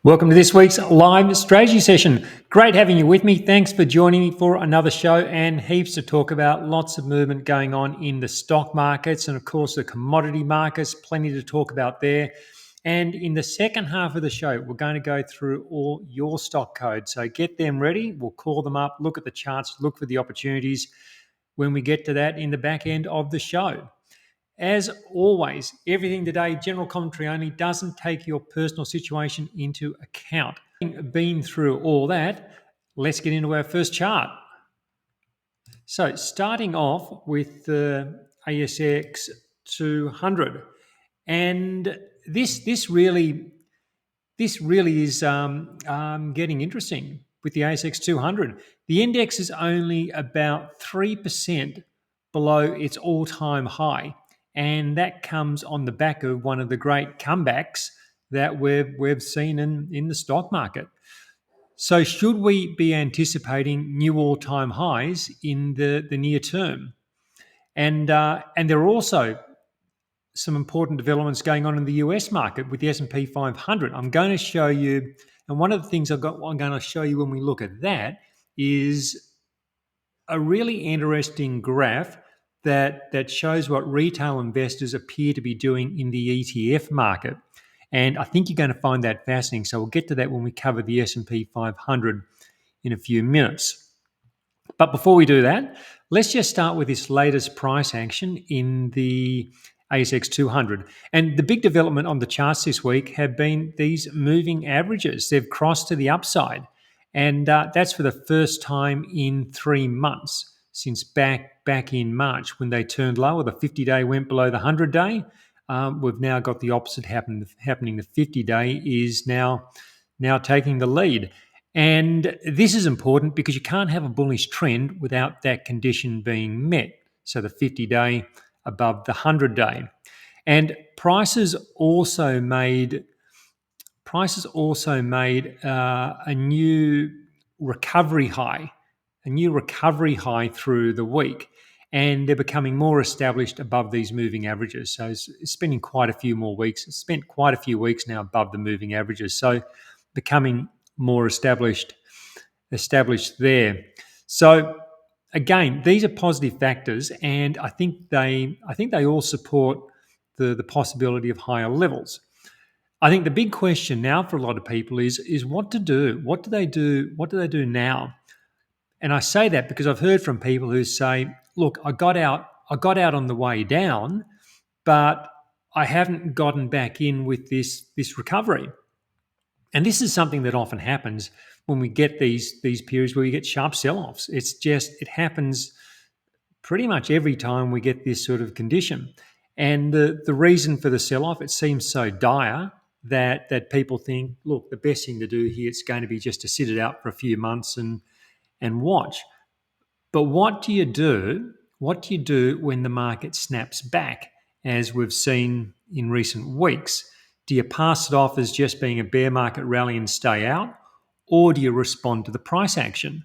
Welcome to this week's live strategy session. Great having you with me. Thanks for joining me for another show and heaps to talk about. Lots of movement going on in the stock markets and, of course, the commodity markets. Plenty to talk about there. And in the second half of the show, we're going to go through all your stock codes. So get them ready. We'll call them up, look at the charts, look for the opportunities when we get to that in the back end of the show. As always, everything today, general commentary only, doesn't take your personal situation into account. Been through all that, let's get into our first chart. So starting off with the ASX 200, and this really is getting interesting with the ASX 200. The index is only about 3% below its all-time high. And that comes on the back of one of the great comebacks that we've seen in the stock market. So should we be anticipating new all-time highs in the near term? And there are also some important developments going on in the US market with the S&P 500. I'm going to show you, and one of the things I'm going to show you when we look at that is a really interesting graph that shows what retail investors appear to be doing in the ETF market. And I think you're going to find that fascinating. So we'll get to that when we cover the S&P 500 in a few minutes. But before we do that, let's just start with this latest price action in the ASX 200. And the big development on the charts this week have been these moving averages. They've crossed to the upside. And that's for the first time in 3 months since back in March when they turned lower. The 50-day went below the 100-day. We've now got the opposite happening. The 50-day is now taking the lead. And this is important because you can't have a bullish trend without that condition being met. So the 50-day above the 100-day. And prices also made a new recovery high through the week, and they're becoming more established above these moving averages. So it's spending quite a few more weeks. It's spent quite a few weeks now above the moving averages, so becoming more established there. So again, these are positive factors, and I think they all support the possibility of higher levels. I think the big question now for a lot of people is what to do. What do they do? What do they do now? And I say that because I've heard from people who say, "Look, I got out on the way down, but I haven't gotten back in with this recovery." And this is something that often happens when we get these periods where we get sharp sell-offs. It happens pretty much every time we get this sort of condition. And the reason for the sell-off, it seems so dire that people think, look, the best thing to do here is going to be just to sit it out for a few months and watch. But what do you do? What do you do when the market snaps back, as we've seen in recent weeks? Do you pass it off as just being a bear market rally and stay out? Or do you respond to the price action?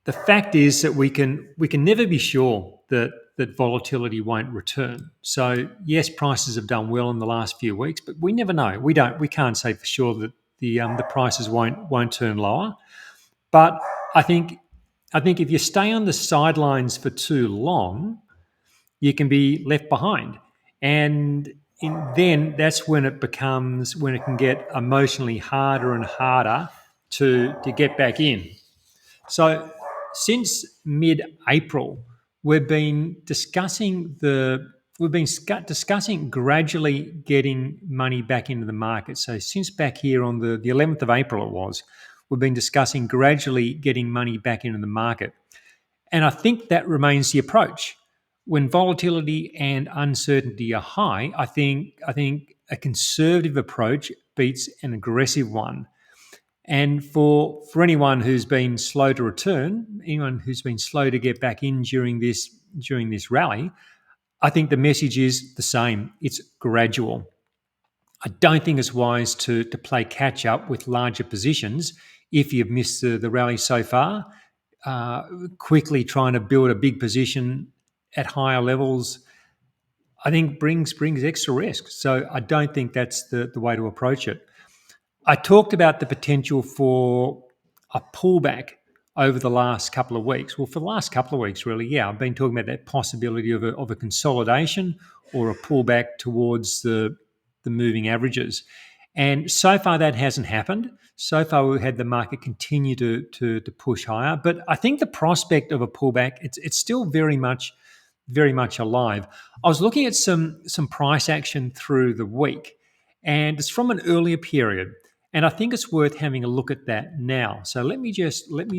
The fact is that we can never be sure that volatility won't return. So yes, prices have done well in the last few weeks, but we never know. We can't say for sure that the prices won't turn lower. But I think if you stay on the sidelines for too long, you can be left behind, and then that's when it can get emotionally harder and harder to get back in. So since mid-April, we've been discussing gradually getting money back into the market. So since back here on the 11th of April we've been discussing gradually getting money back into the market. And I think that remains the approach. When volatility and uncertainty are high, I think a conservative approach beats an aggressive one. And for anyone who's been slow to return, anyone who's been slow to get back in during this rally, I think the message is the same. It's gradual. I don't think it's wise to play catch up with larger positions if you've missed the rally so far. Quickly trying to build a big position at higher levels, I think brings extra risk. So I don't think that's the way to approach it. I talked about the potential for a pullback over the last couple of weeks. Well, for the last couple of weeks, really, yeah, I've been talking about that possibility of a consolidation or a pullback towards the moving averages. And so far, that hasn't happened. So far, we've had the market continue to push higher. But I think the prospect of a pullback, it's still very much alive. I was looking at some price action through the week, and it's from an earlier period. And I think it's worth having a look at that now. So let me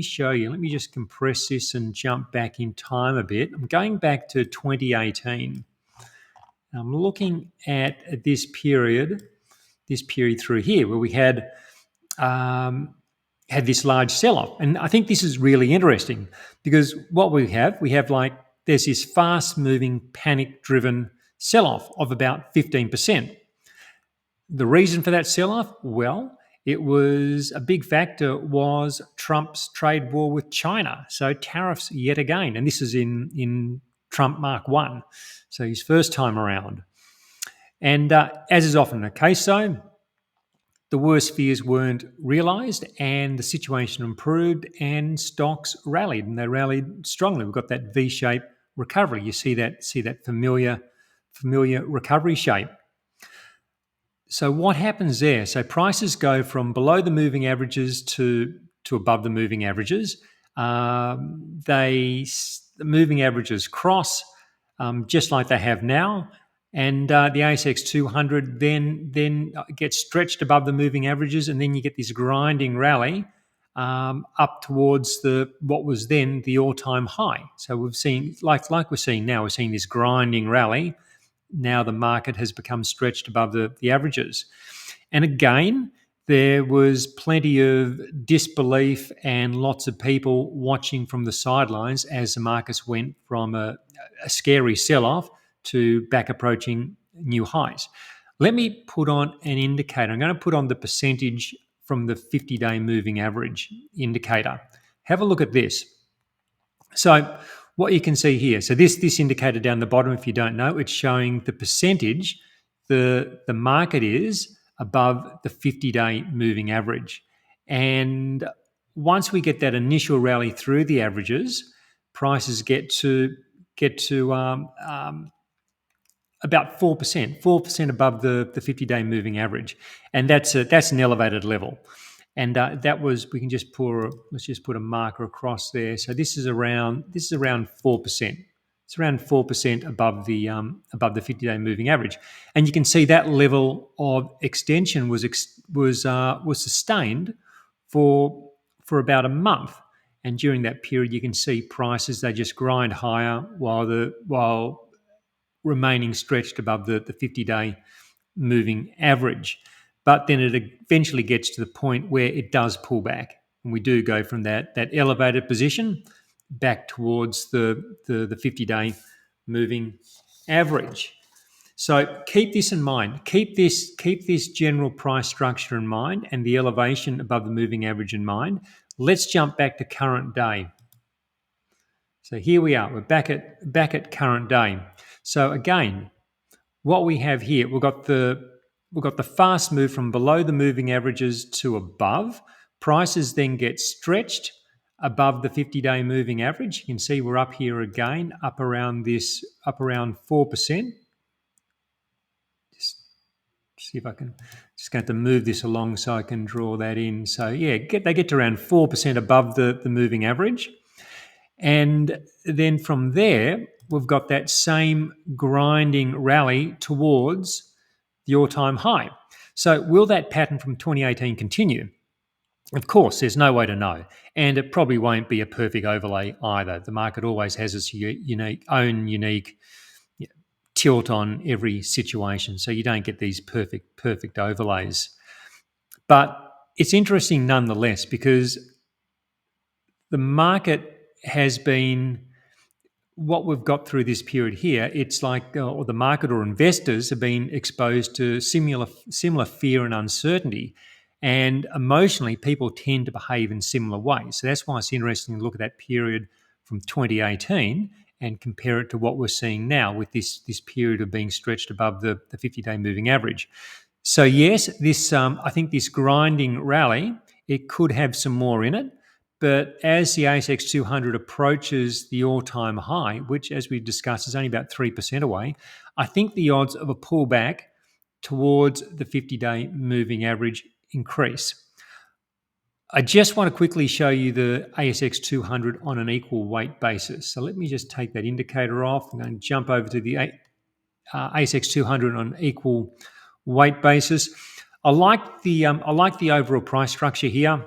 show you. Let me just compress this and jump back in time a bit. I'm going back to 2018. I'm looking at this period through here where we um, had this large sell-off. And I think this is really interesting because what we have like there's this fast-moving, panic-driven sell-off of about 15%. The reason for that sell-off? Well, it was a big factor was Trump's trade war with China. So tariffs yet again, and this is in Trump Mark 1, so his first time around. And as is often the case, though, the worst fears weren't realised, and the situation improved, and stocks rallied, and they rallied strongly. We've got that V-shaped recovery. You see that familiar recovery shape. So what happens there? So prices go from below the moving averages to above the moving averages. The moving averages cross just like they have now, and the ASX 200 then gets stretched above the moving averages, and then you get this grinding rally up towards what was then the all-time high. So we've seen like we're seeing now, we're seeing this grinding rally. Now the market has become stretched above the averages. And again, there was plenty of disbelief and lots of people watching from the sidelines as the markets went from a scary sell-off to back approaching new highs. Let me put on an indicator. I'm going to put on the percentage from the 50-day moving average indicator. Have a look at this. So what you can see here, so this indicator down the bottom, if you don't know, it's showing the percentage the market is above the 50-day moving average. And once we get that initial rally through the averages, prices get to about 4% above the 50-day moving average, and that's an elevated level. And that was let's just put a marker across there. So this is around 4%. It's around 4% above the 50-day moving average, and you can see that level of extension was sustained for about a month. And during that period, you can see prices, they just grind higher while remaining stretched above the 50-day moving average. But then it eventually gets to the point where it does pull back, and we do go from that elevated position back towards the 50-day moving average. So keep this in mind. Keep this general price structure in mind and the elevation above the moving average in mind. Let's jump back to current day. So here we are. We're back at current day. So again, what we have here, we've got the fast move from below the moving averages to above. Prices then get stretched above the 50-day moving average. You can see we're up here again, up around 4%. Just see if I can, just going to move this along so I can draw that in. So yeah, they get to around 4% above the moving average. And then from there, we've got that same grinding rally towards the all-time high. So will that pattern from 2018 continue? Of course, there's no way to know. And it probably won't be a perfect overlay either. The market always has its unique tilt on every situation. So you don't get these perfect overlays. But it's interesting nonetheless because the market has been, what we've got through this period here, it's like, or the market or investors have been exposed to similar fear and uncertainty. And emotionally, people tend to behave in similar ways. So that's why it's interesting to look at that period from 2018 and compare it to what we're seeing now with this period of being stretched above the 50-day moving average. So yes, this I think this grinding rally, it could have some more in it. But as the ASX 200 approaches the all-time high, which, as we discussed, is only about 3% away, I think the odds of a pullback towards the 50-day moving average increase. I just want to quickly show you the ASX 200 on an equal weight basis. So let me just take that indicator off. I'm going to jump over to the ASX 200 on an equal weight basis. I like the overall price structure here,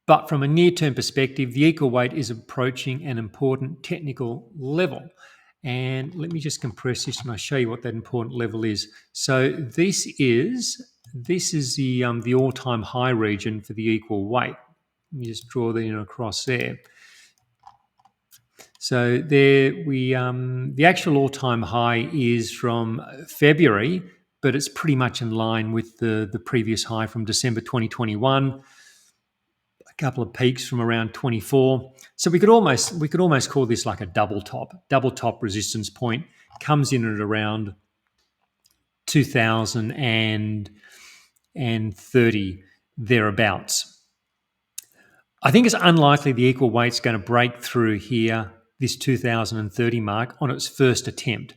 but from a near-term perspective, the equal weight is approaching an important technical level. And let me just compress this and I'll show you what that important level is. So this is the all-time high region for the equal weight. Let me just draw that in across there. So there the actual all-time high is from February, but it's pretty much in line with the previous high from December 2021. A couple of peaks from around 24. So we could almost call this like a double top resistance point. Comes in at around 2030 thereabouts. I think it's unlikely the equal weight's going to break through here, this 2030 mark, on its first attempt.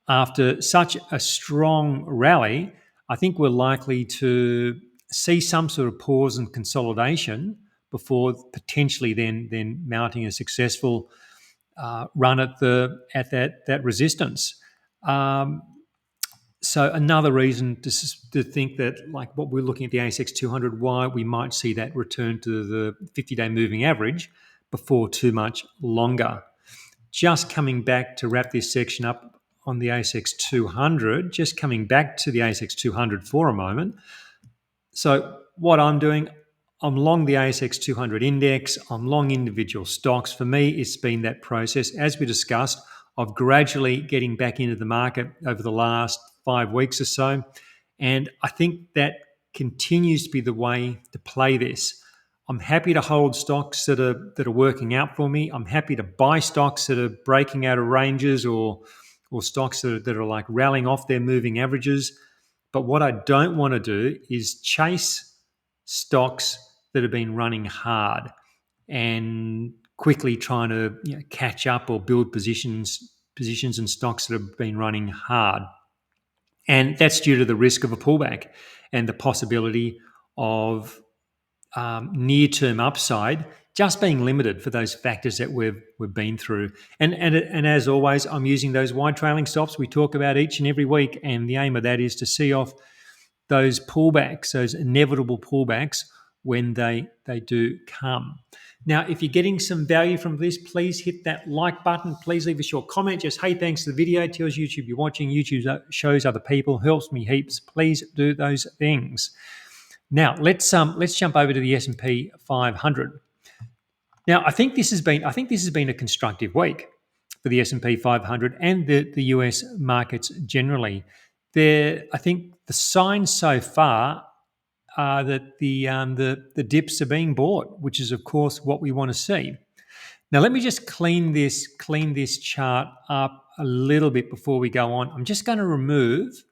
After such a strong rally, I think we're likely to see some sort of pause and consolidation before potentially then mounting a successful run at that resistance. So another reason to think that, like what we're looking at the ASX 200, why we might see that return to the 50-day moving average before too much longer. Just coming back to wrap this section up on the ASX 200, just coming back to the ASX 200 for a moment. So what I'm doing, I'm long the ASX 200 index, I'm long individual stocks. For me, it's been that process, as we discussed, of gradually getting back into the market over the last 5 weeks or so. And I think that continues to be the way to play this. I'm happy to hold stocks that are working out for me. I'm happy to buy stocks that are breaking out of ranges or stocks that are like rallying off their moving averages. But what I don't want to do is chase stocks that have been running hard and quickly trying to catch up or build positions in stocks that have been running hard. And that's due to the risk of a pullback and the possibility of near-term upside just being limited for those factors that we've been through. And as always, I'm using those wide trailing stops we talk about each and every week. And the aim of that is to see off those pullbacks, those inevitable pullbacks when they do come. Now, if you're getting some value from this, please hit that like button. Please leave a short comment. Just, hey, thanks for the video. It tells YouTube you're watching. YouTube shows other people, helps me heaps. Please do those things. Now, let's jump over to the S&P 500. Now, I think this has been a constructive week for the S&P 500 and the US markets generally. I think the signs so far are that the dips are being bought, which is of course what we want to see. Now, let me just clean this chart up a little bit before we go on. I'm just going to remove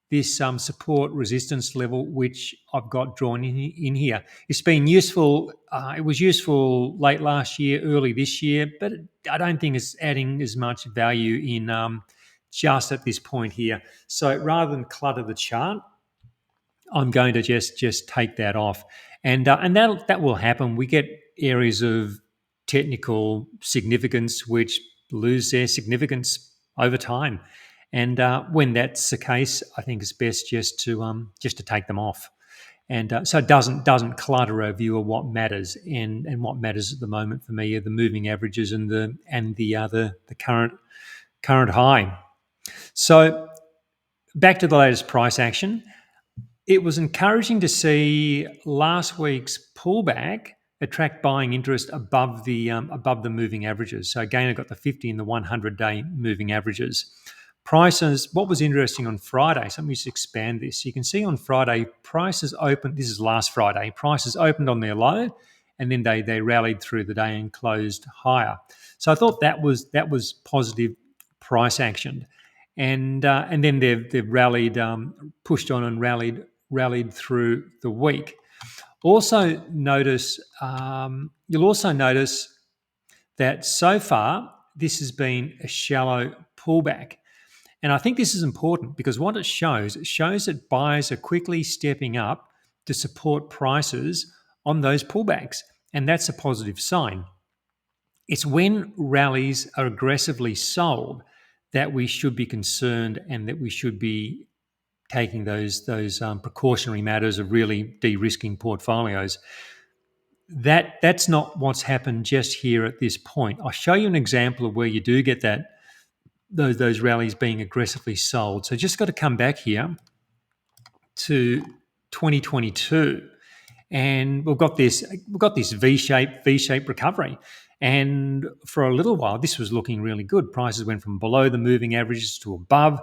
this support resistance level, which I've got drawn in here. It's been useful. It was useful late last year, early this year, but I don't think it's adding as much value in just at this point here. So rather than clutter the chart, I'm going to just take that off, and that will happen. We get areas of technical significance which lose their significance over time, and when that's the case, I think it's best just to take them off, and so it doesn't clutter our view of what matters. And what matters at the moment for me are the moving averages and the current high. So back to the latest price action. It was encouraging to see last week's pullback attract buying interest above the moving averages. So again, I got the 50 and the 100-day moving averages. Prices, what was interesting on Friday, so let me just expand this. You can see on Friday, prices opened, this is last Friday, prices opened on their low, and then they rallied through the day and closed higher. So I thought that was positive price action. and then they've rallied, pushed on and rallied through the week. Also notice you'll also notice that so far this has been a shallow pullback. And I think this is important because what it shows that buyers are quickly stepping up to support prices on those pullbacks. And that's a positive sign. It's when rallies are aggressively sold that we should be concerned and that we should be taking those precautionary matters of really de-risking portfolios. That's not what's happened just here at this point. I'll show you an example of where you do get those rallies being aggressively sold. So just got to come back here to 2022, and we've got this V-shaped recovery. And for a little while, this was looking really good. Prices went from below the moving averages to above.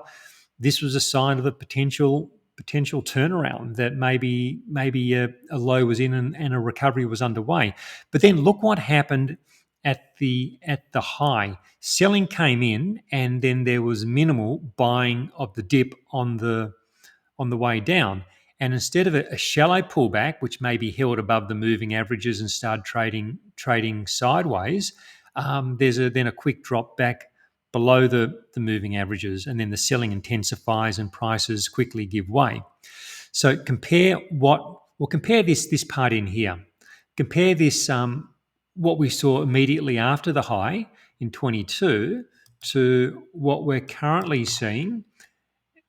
This was a sign of a potential turnaround, that maybe a low was in and a recovery was underway. But then look what happened at the high. Selling came in, and then there was minimal buying of the dip on the way down. And instead of a shallow pullback, which maybe held above the moving averages and started trading sideways, there's then a quick drop back below the moving averages, and then the selling intensifies and prices quickly give way. So compare this part in here. Compare this what we saw immediately after the high in 22 to what we're currently seeing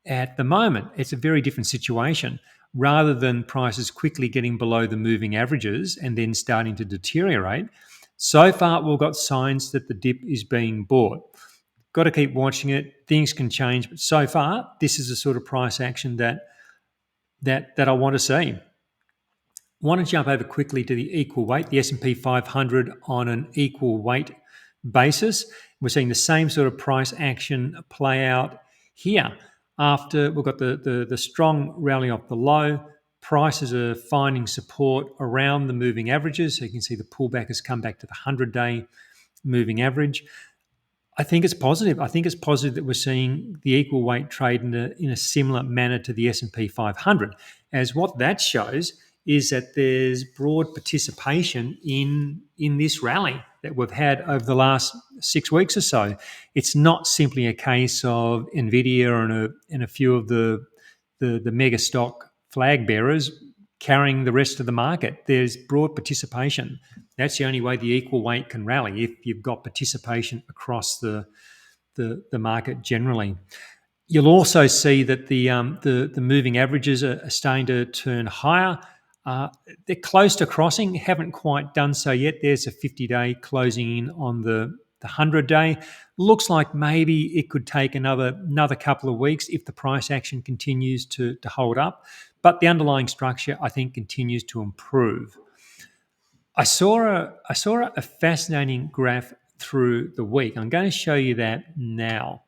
at the moment. It's a very different situation. Rather than prices quickly getting below the moving averages and then starting to deteriorate, so far we've got signs that the dip is being bought. Got to keep watching it. Things can change, but so far this is the sort of price action that I want to see. Want to jump over quickly to the equal weight, the S&P 500 on an equal weight basis. We're seeing the same sort of price action play out here. After we've got the strong rally off the low, prices are finding support around the moving averages. So you can see the pullback has come back to the 100-day moving average. I think it's positive. I think it's positive that we're seeing the equal weight trade in a similar manner to the S&P 500, as what that shows is that there's broad participation in this rally that we've had over the last 6 weeks or so. It's not simply a case of Nvidia and a few of the mega stock flag bearers carrying the rest of the market. There's broad participation. That's the only way the equal weight can rally, if you've got participation across the market generally. You'll also see that the moving averages are starting to turn higher. They're close to crossing, haven't quite done so yet. There's a 50-day closing in on the 100-day. Looks like maybe it could take another couple of weeks if the price action continues to hold up. But the underlying structure, I think, continues to improve. I saw a fascinating graph through the week. I'm going to show you that now.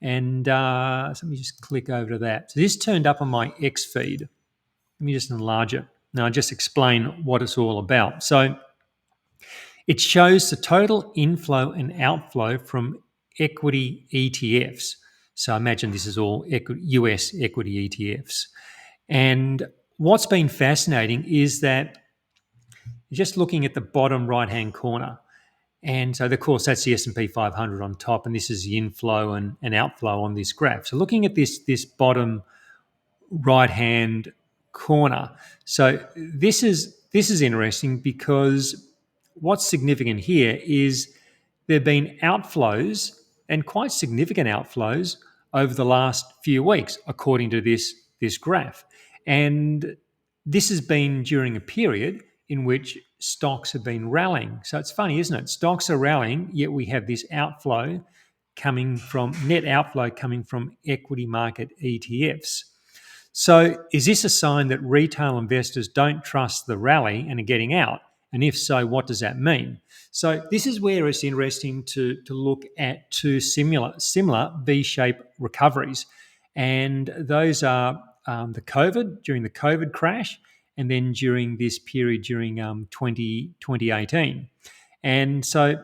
And so let me just click over to that. So this turned up on my X feed. Let me just enlarge it. Now I'll just explain what it's all about. So it shows the total inflow and outflow from equity ETFs. So I imagine this is all US equity ETFs. And what's been fascinating is that just looking at the bottom right-hand corner, and so of course that's the S&P 500 on top, and this is the inflow and outflow on this graph. So looking at this bottom right-hand corner, so this is interesting because what's significant here is there have been outflows, and quite significant outflows, over the last few weeks, according to this graph. And this has been during a period in which stocks have been rallying. So it's funny, isn't it? Stocks are rallying, yet we have this outflow coming from net outflow coming from equity market ETFs. So is this a sign that retail investors don't trust the rally and are getting out? And if so, what does that mean? So this is where it's interesting to look at two similar V-shaped recoveries. And those are during the COVID crash, and then during this period during 2018. And so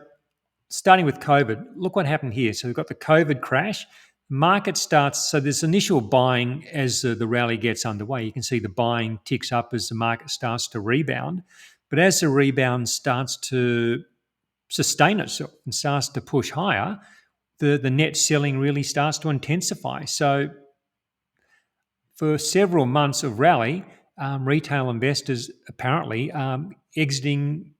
starting with COVID, look what happened here. So we've got the COVID crash. market starts, so there's initial buying as the rally gets underway. You can see the buying ticks up as the market starts to rebound. But as the rebound starts to sustain itself and starts to push higher, the net selling really starts to intensify. So for several months of rally, retail investors apparently exiting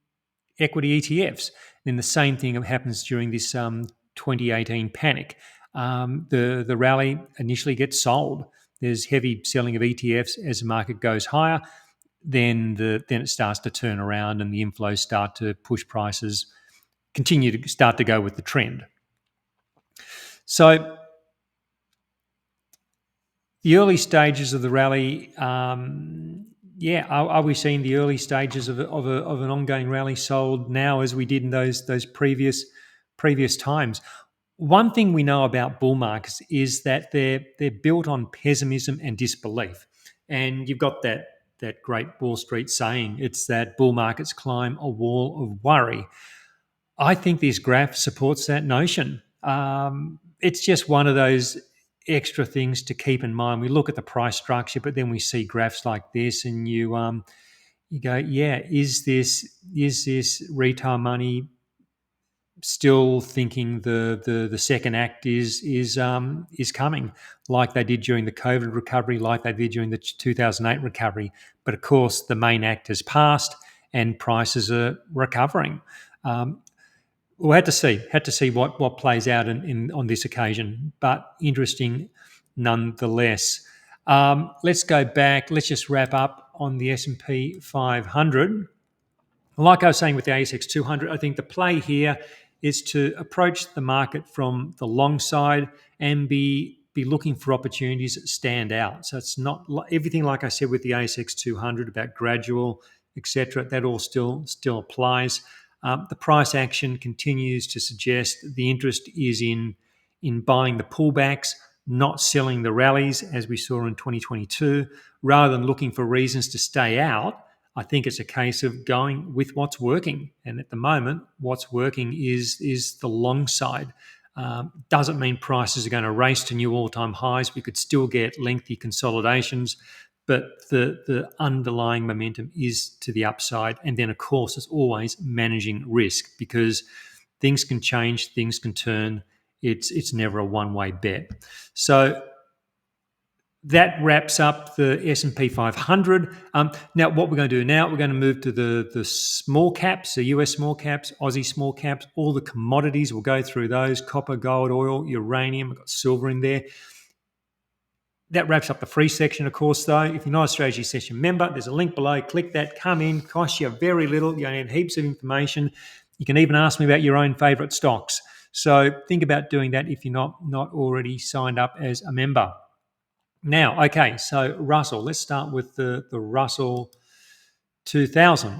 equity ETFs. And the same thing happens during this 2018 panic. The rally initially gets sold. There's heavy selling of ETFs as the market goes higher. Then it starts to turn around and the inflows start to push prices, continue to start to go with the trend. So the early stages of the rally, are we seeing the early stages of an ongoing rally sold now as we did in those previous times? One thing we know about bull markets is that they're built on pessimism and disbelief, and you've got that great Wall Street saying, it's that bull markets climb a wall of worry. I think this graph supports that notion. It's just one of those extra things to keep in mind. We look at the price structure, but then we see graphs like this, and you go, yeah, is this retail money still thinking the second act is coming, like they did during the COVID recovery, like they did during the 2008 recovery? But of course, the main act has passed, and prices are recovering. We'll have to see what plays out on this occasion, but interesting nonetheless. Let's go back. Let's just wrap up on the S&P 500. Like I was saying with the ASX 200, I think the play here is to approach the market from the long side and be looking for opportunities that stand out. So it's not everything, like I said with the ASX 200 about gradual, etc. That all still applies. The price action continues to suggest the interest is in buying the pullbacks, not selling the rallies as we saw in 2022, rather than looking for reasons to stay out. I think it's a case of going with what's working. And at the moment, what's working is the long side. Doesn't mean prices are going to race to new all-time highs. We could still get lengthy consolidations, but the underlying momentum is to the upside. And then, of course, it's always managing risk, because things can change, things can turn. It's never a one-way bet. So that wraps up the S&P 500. Now, what we're going to do now, we're going to move to the small caps, the US small caps, Aussie small caps, all the commodities. We'll go through those: copper, gold, oil, uranium. We've got silver in there. That wraps up the free section, of course, though. If you're not a Strategy Session member, there's a link below. Click that, come in, costs you very little. You only need heaps of information. You can even ask me about your own favourite stocks. So think about doing that if you're not already signed up as a member. Now, okay, so Russell, let's start with the Russell 2000,